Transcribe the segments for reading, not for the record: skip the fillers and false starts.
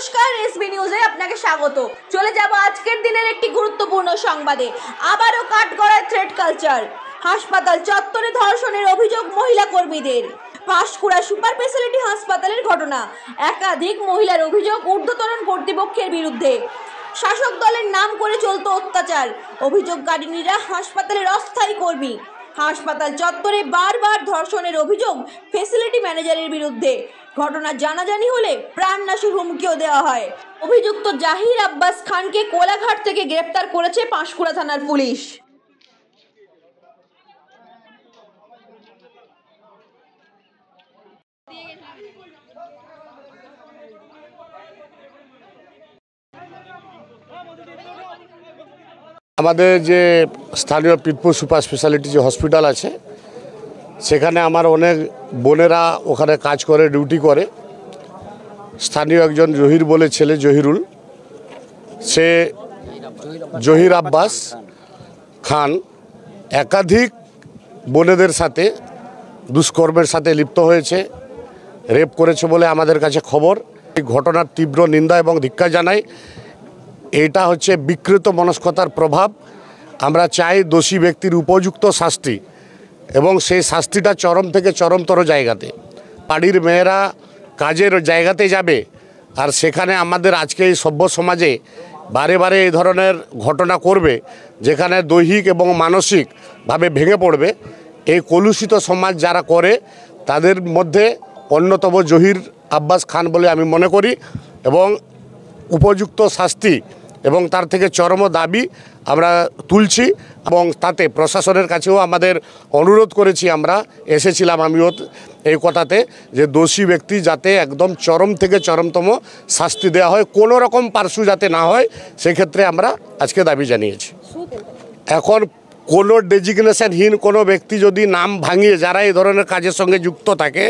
নমস্কার, এসবি নিউজে আপনাকে স্বাগত। চলে যাব আজকের দিনের একটি গুরুত্বপূর্ণ সংবাদে। আবারও কাঠগড়ায় থ্রেড কালচার। হাসপাতাল চত্বরে ধর্ষণের অভিযোগ মহিলা কর্মীদের। পাঁশকুড়া সুপার স্পেশালিটি হাসপাতালের ঘটনা। একাধিক মহিলার অভিযোগ ঊর্ধ্বতন কর্তৃপক্ষের বিরুদ্ধে। শাসক দলের নাম করে চলতো অত্যাচার। অভিযোগকারিনীরা হাসপাতালের অস্থায়ী কর্মী। হাসপাতাল চত্বরে বারবার ধর্ষণের অভিযোগ ফ্যাসিলিটি ম্যানেজারের বিরুদ্ধে। ঘটনা জানাজানি হলে প্রাণনাশের হুমকিও দেওয়া হয়। অভিযুক্ত জাহির আব্বাস খানকে কোলাঘাট থেকে গ্রেপ্তার করেছে পাঁশকুড়া থানার পুলিশ। আমাদের যে স্থানীয় পিতপুর সুপার স্পেশালিটি যে হসপিটাল আছে সেখানে আমার অনেক বোনেরা ওখানে কাজ করে, ডিউটি করে। স্থানীয় একজন জহির বলে ছেলে, জহিরুল, সে জহির আব্বাস খান একাধিক বোনেদের সাথে দুষ্কর্মের সাথে লিপ্ত হয়েছে, রেপ করেছে বলে আমাদের কাছে খবর। এই ঘটনার তীব্র নিন্দা এবং ধিক্কার জানাই। এটা হচ্ছে বিকৃত মনস্কতার প্রভাব। আমরা চাই দোষী ব্যক্তির উপযুক্ত শাস্তি এবং সেই শাস্তিটা চরম থেকে চরমতর জায়গাতে। বাড়ির মেয়েরা কাজের জায়গাতে যাবে আর সেখানে আমাদের আজকে এই সভ্য সমাজে বারে বারে এই ধরনের ঘটনা করবে, যেখানে দৈহিক এবং মানসিকভাবে ভেঙে পড়বে। এই কলুষিত সমাজ যারা করে তাদের মধ্যে অন্যতম জহির আব্বাস খান বলে আমি মনে করি এবং উপযুক্ত শাস্তি এবং তার থেকে চরম দাবি আমরা তুলছি এবং তাতে প্রশাসনের কাছেও আমাদের অনুরোধ করেছি। আমরা এসেছিলাম আমিও এই কথাতে যে দোষী ব্যক্তি যাতে একদম চরম থেকে চরমতম শাস্তি দেওয়া হয়, কোনো রকম পার্শ্ব যাতে না হয়, সেক্ষেত্রে আমরা আজকে দাবি জানিয়েছি। এখন কোনো ডেজিগনেশনহীন কোনো ব্যক্তি যদি নাম ভাঙিয়ে, যারা এই ধরনের কাজের সঙ্গে যুক্ত থাকে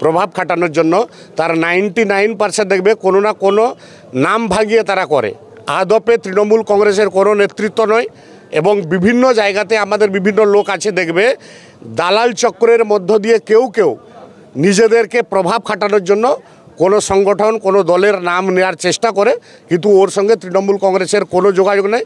প্রভাব খাটানোর জন্য, তার 99% দেখবে কোনো না কোনো নাম ভাঙিয়ে তারা করে। আদপে তৃণমূল কংগ্রেসের কোনো নেতৃত্ব নয় এবং বিভিন্ন জায়গাতে আমাদের বিভিন্ন লোক আছে, দেখবে দালাল চক্রের মধ্য দিয়ে কেউ কেউ নিজেদেরকে প্রভাব খাটানোর জন্য কোনো সংগঠন, কোনো দলের নাম নেওয়ার চেষ্টা করে, কিন্তু ওর সঙ্গে তৃণমূল কংগ্রেসের কোনো যোগাযোগ নেই।